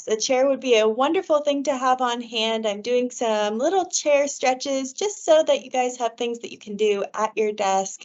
Yes, a chair would be a wonderful thing to have on hand. I'm doing some little chair stretches just so that you guys have things that you can do at your desk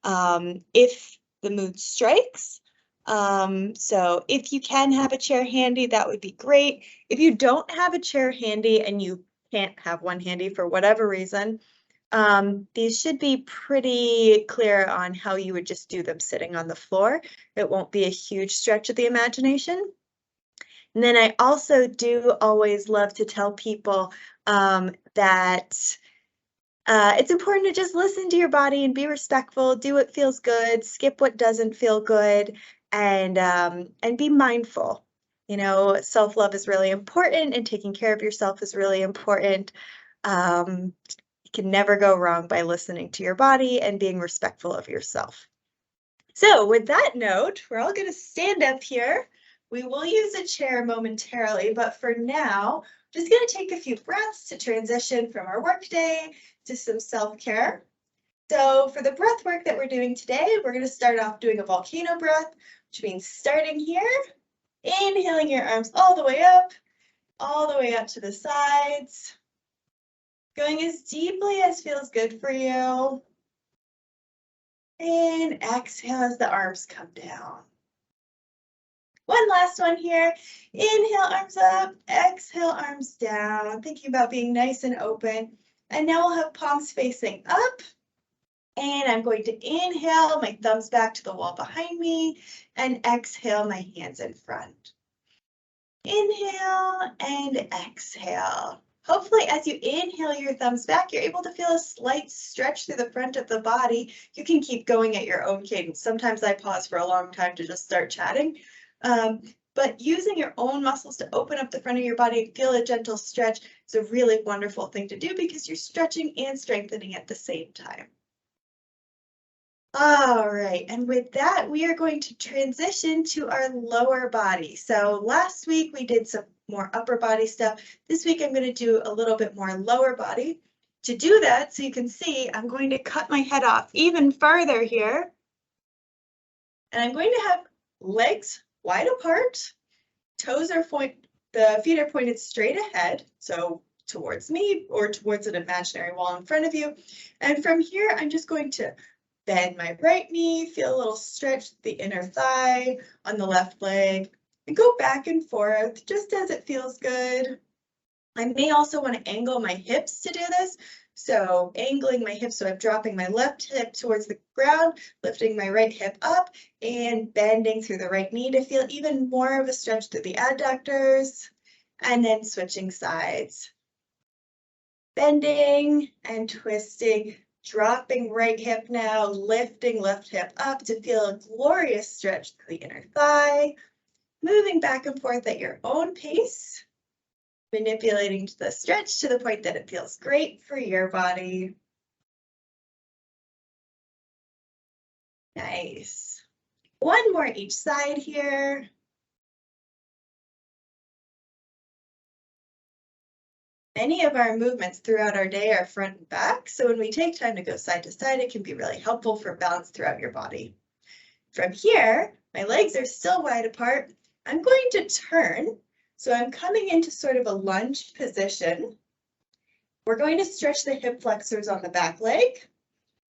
if the mood strikes. So if you can have a chair handy, that would be great. If you don't have a chair handy and you can't have one handy for whatever reason, these should be pretty clear on how you would just do them sitting on the floor. It won't be a huge stretch of the imagination. And then I also do always love to tell people that it's important to just listen to your body and be respectful, do what feels good, skip what doesn't feel good, and be mindful. You know, self-love is really important and taking care of yourself is really important. You can never go wrong by listening to your body and being respectful of yourself. So with that note, we're all going to stand up here. We will use a chair momentarily, but for now, just going to take a few breaths to transition from our workday to some self-care. So for the breath work that we're doing today, we're going to start off doing a volcano breath, which means starting here, inhaling your arms all the way up to the sides, going as deeply as feels good for you. And exhale as the arms come down. One last one here. Inhale, arms up, exhale, arms down. Thinking about being nice and open. And now we'll have palms facing up. And I'm going to inhale, my thumbs back to the wall behind me, and exhale, my hands in front. Inhale and exhale. Hopefully, as you inhale your thumbs back, you're able to feel a slight stretch through the front of the body. You can keep going at your own cadence. Sometimes I pause for a long time to just start chatting. But using your own muscles to open up the front of your body and feel a gentle stretch is a really wonderful thing to do because you're stretching and strengthening at the same time. All right, and with that, we are going to transition to our lower body. So last week we did some more upper body stuff. This week I'm going to do a little bit more lower body. To do that, so you can see, I'm going to cut my head off even further here. And I'm going to have legs wide apart, toes are the feet are pointed straight ahead, so towards me or towards an imaginary wall in front of you. And from here, I'm just going to bend my right knee, feel a little stretch the inner thigh on the left leg, and go back and forth just as it feels good. I may also want to angle my hips to do this. So angling my hips, so I'm dropping my left hip towards the ground, lifting my right hip up, and bending through the right knee to feel even more of a stretch through the adductors, and then switching sides. Bending and twisting, dropping right hip now, lifting left hip up to feel a glorious stretch through the inner thigh, moving back and forth at your own pace, manipulating the stretch to the point that it feels great for your body. Nice. One more each side here. Many of our movements throughout our day are front and back, so when we take time to go side to side, it can be really helpful for balance throughout your body. From here, my legs are still wide apart. I'm going to turn, so I'm coming into sort of a lunge position. We're going to stretch the hip flexors on the back leg.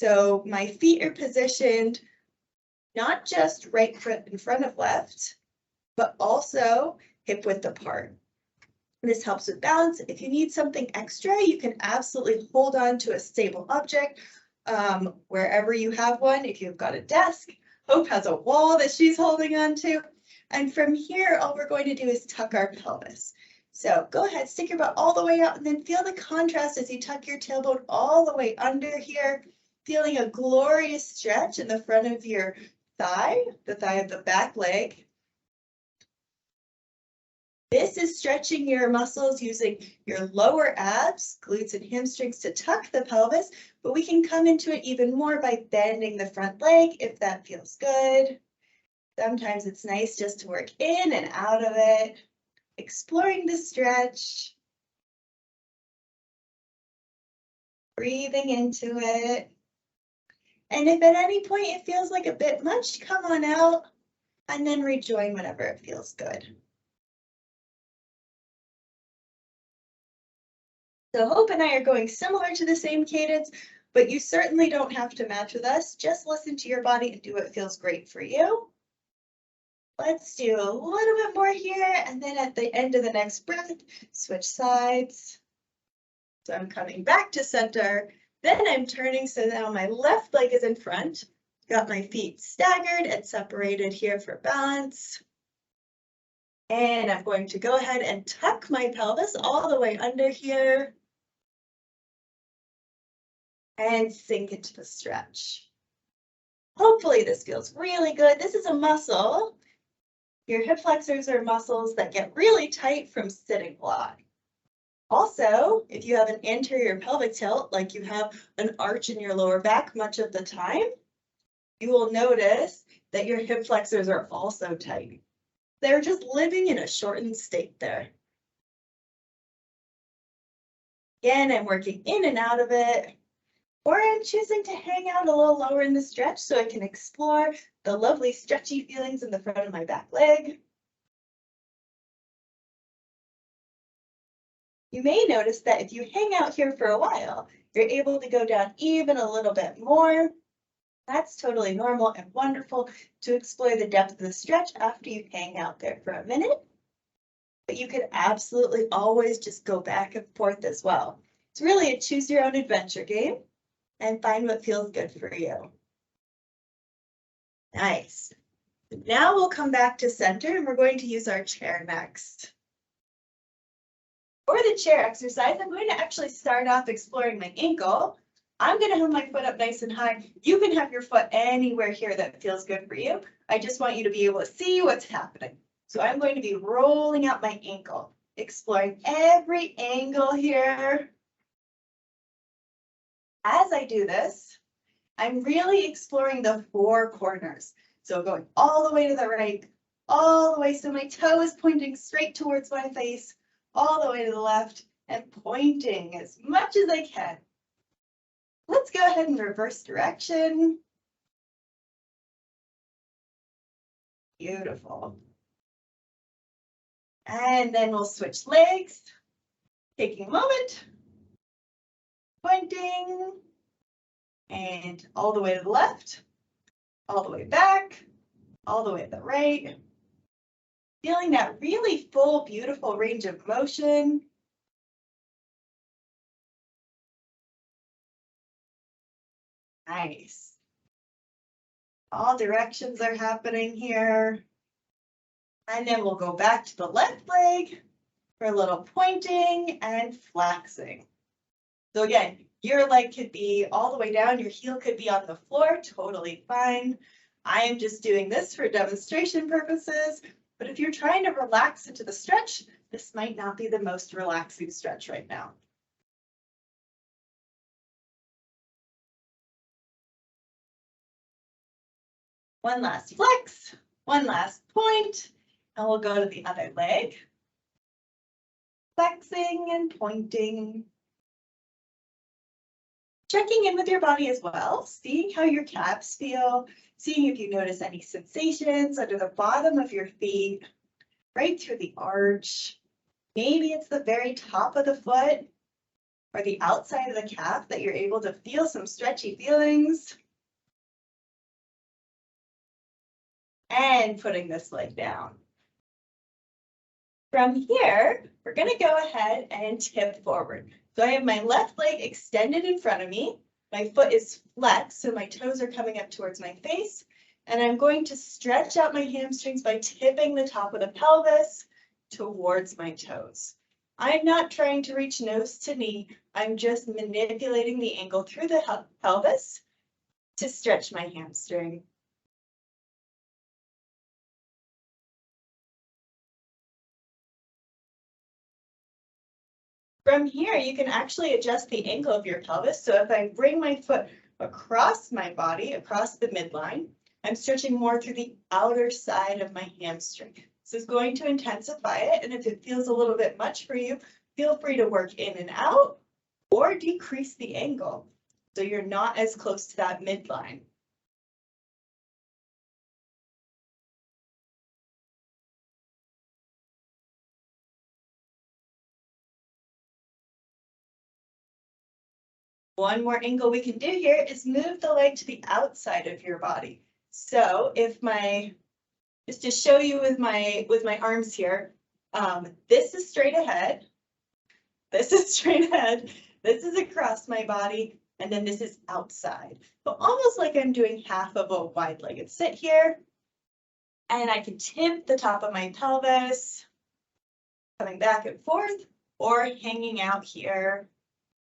So my feet are positioned not just right foot in front of left, but also hip width apart. This helps with balance. If you need something extra, you can absolutely hold on to a stable object wherever you have one. If you've got a desk, Hope has a wall that she's holding on to. And from here, all we're going to do is tuck our pelvis. So go ahead, stick your butt all the way out and then feel the contrast as you tuck your tailbone all the way under here, feeling a glorious stretch in the front of your thigh, the thigh of the back leg. This is stretching your muscles using your lower abs, glutes and hamstrings to tuck the pelvis, but we can come into it even more by bending the front leg if that feels good. Sometimes it's nice just to work in and out of it, exploring the stretch, breathing into it. And if at any point it feels like a bit much, come on out and then rejoin whenever it feels good. So Hope and I are going similar to the same cadence, but you certainly don't have to match with us. Just listen to your body and do what feels great for you. Let's do a little bit more here, and then at the end of the next breath, switch sides. So I'm coming back to center, then I'm turning so now my left leg is in front. Got my feet staggered and separated here for balance. And I'm going to go ahead and tuck my pelvis all the way under here. And sink into the stretch. Hopefully this feels really good. This is a muscle. Your hip flexors are muscles that get really tight from sitting a lot. Also, if you have an anterior pelvic tilt, like you have an arch in your lower back much of the time, you will notice that your hip flexors are also tight. They're just living in a shortened state there. Again, I'm working in and out of it, or I'm choosing to hang out a little lower in the stretch so I can explore the lovely stretchy feelings in the front of my back leg. You may notice that if you hang out here for a while, you're able to go down even a little bit more. That's totally normal and wonderful to explore the depth of the stretch after you hang out there for a minute. But you could absolutely always just go back and forth as well. It's really a choose your own adventure game and find what feels good for you. Nice. Now we'll come back to center and we're going to use our chair next. For the chair exercise, I'm going to actually start off exploring my ankle. I'm going to have my foot up nice and high. You can have your foot anywhere here that feels good for you. I just want you to be able to see what's happening. So I'm going to be rolling out my ankle, exploring every angle here. As I do this, I'm really exploring the four corners. So going all the way to the right, all the way so my toe is pointing straight towards my face, all the way to the left, and pointing as much as I can. Let's go ahead and reverse direction. Beautiful. And then we'll switch legs, taking a moment, pointing, and all the way to the left, all the way back, all the way to the right. Feeling that really full, beautiful range of motion. Nice. All directions are happening here. And then we'll go back to the left leg for a little pointing and flexing. So again, your leg could be all the way down, your heel could be on the floor, totally fine. I am just doing this for demonstration purposes, but if you're trying to relax into the stretch, this might not be the most relaxing stretch right now. One last flex, one last point, and we'll go to the other leg. Flexing and pointing. Checking in with your body as well, seeing how your calves feel, seeing if you notice any sensations under the bottom of your feet, right through the arch. Maybe it's the very top of the foot or the outside of the calf that you're able to feel some stretchy feelings. And putting this leg down. From here, we're going to go ahead and tip forward. So I have my left leg extended in front of me. My foot is flexed, so my toes are coming up towards my face. And I'm going to stretch out my hamstrings by tipping the top of the pelvis towards my toes. I'm not trying to reach nose to knee. I'm just manipulating the angle through the pelvis to stretch my hamstring. From here, you can actually adjust the angle of your pelvis. So if I bring my foot across my body, across the midline, I'm stretching more through the outer side of my hamstring. This is going to intensify it. And if it feels a little bit much for you, feel free to work in and out or decrease the angle so you're not as close to that midline. One more angle we can do here is move the leg to the outside of your body. So if just to show you with my arms here, this is straight ahead. This is straight ahead. This is across my body. And then this is outside. So almost like I'm doing half of a wide-legged sit here. And I can tip the top of my pelvis, coming back and forth, or hanging out here,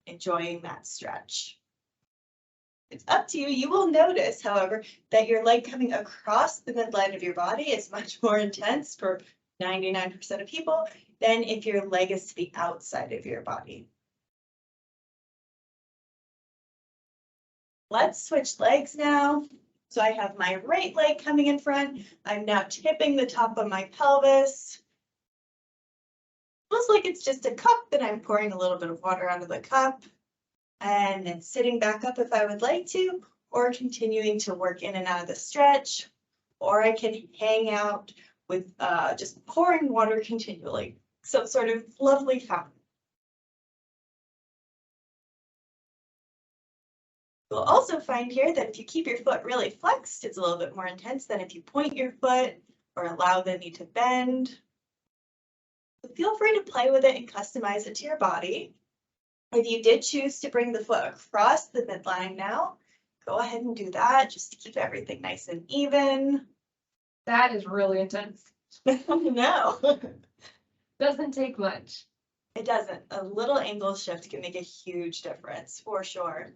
enjoying that stretch. It's up to you. You will notice, however, that your leg coming across the midline of your body is much more intense for 99% of people than if your leg is to the outside of your body. Let's switch legs now. So I have my right leg coming in front. I'm now tipping the top of my pelvis. Almost like it's just a cup that I'm pouring a little bit of water out of the cup. And then sitting back up if I would like to, or continuing to work in and out of the stretch, or I can hang out with just pouring water continually. Some sort of lovely fountain. You'll also find here that if you keep your foot really flexed, it's a little bit more intense than if you point your foot or allow the knee to bend. So feel free to play with it and customize it to your body. If you did choose to bring the foot across the midline now, go ahead and do that just to keep everything nice and even. That is really intense. No. Doesn't take much. It doesn't. A little angle shift can make a huge difference, for sure.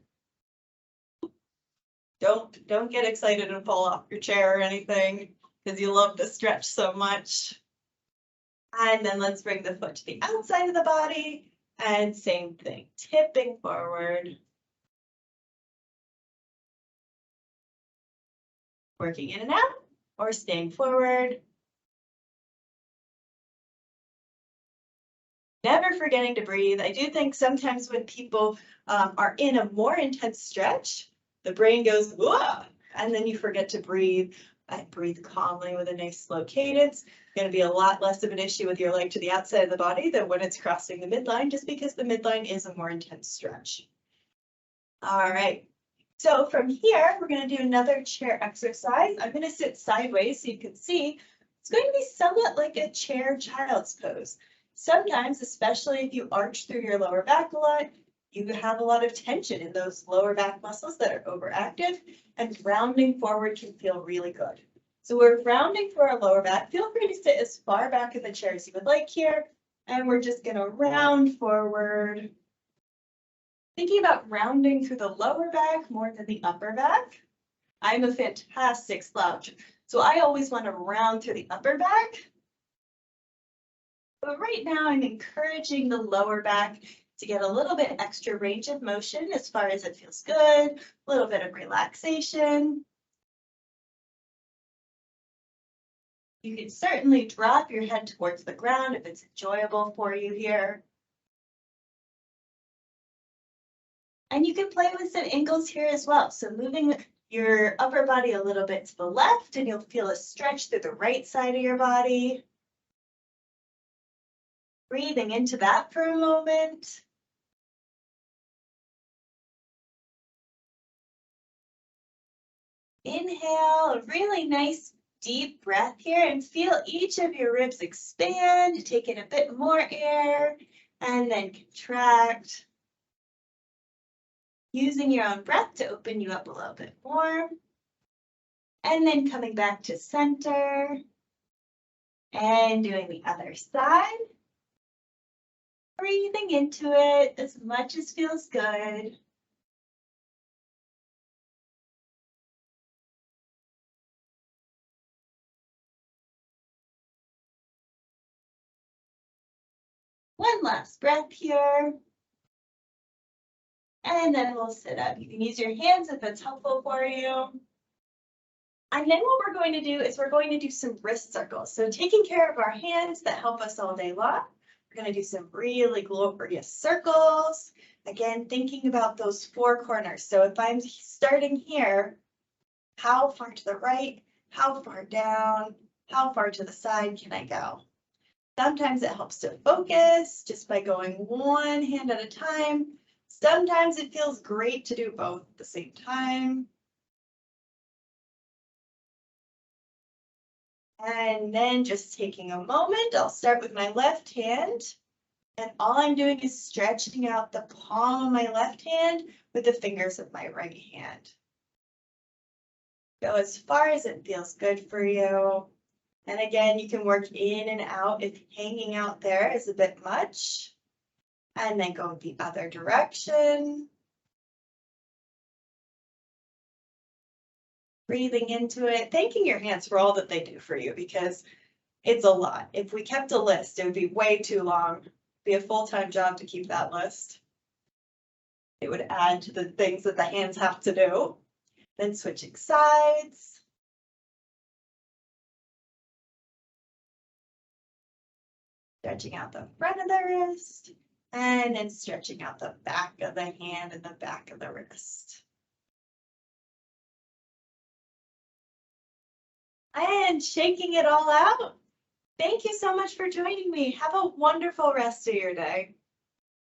Don't get excited and fall off your chair or anything because you love the stretch so much. And then let's bring the foot to the outside of the body and same thing, tipping forward. Working in and out or staying forward. Never forgetting to breathe. I do think sometimes when people are in a more intense stretch, the brain goes, whoa, and then you forget to breathe. I breathe calmly with a nice slow cadence. Going to be a lot less of an issue with your leg to the outside of the body than when it's crossing the midline, just because the midline is a more intense stretch. All right. So from here, we're going to do another chair exercise. I'm going to sit sideways so you can see. It's going to be somewhat like a chair child's pose. Sometimes, especially if you arch through your lower back a lot, you have a lot of tension in those lower back muscles that are overactive, and rounding forward can feel really good. So we're rounding for our lower back. Feel free to sit as far back in the chair as you would like here, and we're just going to round forward. Thinking about rounding through the lower back more than the upper back. I'm a fantastic sloucher, so I always want to round through the upper back. But right now I'm encouraging the lower back to get a little bit extra range of motion as far as it feels good, a little bit of relaxation. You can certainly drop your head towards the ground if it's enjoyable for you here. And you can play with some angles here as well. So moving your upper body a little bit to the left, and you'll feel a stretch through the right side of your body. Breathing into that for a moment. Inhale, a really nice deep breath here, and feel each of your ribs expand, take in a bit more air, and then contract. Using your own breath to open you up a little bit more. And then coming back to center. And doing the other side. Breathing into it as much as feels good. One last breath here. And then we'll sit up. You can use your hands if it's helpful for you. And then what we're going to do is we're going to do some wrist circles. So taking care of our hands that help us all day long. We're going to do some really glorious circles. Again, thinking about those four corners. So if I'm starting here, how far to the right, how far down, how far to the side can I go? Sometimes it helps to focus just by going one hand at a time. Sometimes it feels great to do both at the same time. And then just taking a moment, I'll start with my left hand. And all I'm doing is stretching out the palm of my left hand with the fingers of my right hand. Go as far as it feels good for you. And again, you can work in and out if hanging out there is a bit much. And then go the other direction. Breathing into it, thanking your hands for all that they do for you, because it's a lot. If we kept a list, it would be way too long. It'd be a full-time job to keep that list. It would add to the things that the hands have to do. Then switching sides. Stretching out the front of the wrist. And then stretching out the back of the hand and the back of the wrist. And shaking it all out. Thank you so much for joining me. Have a wonderful rest of your day.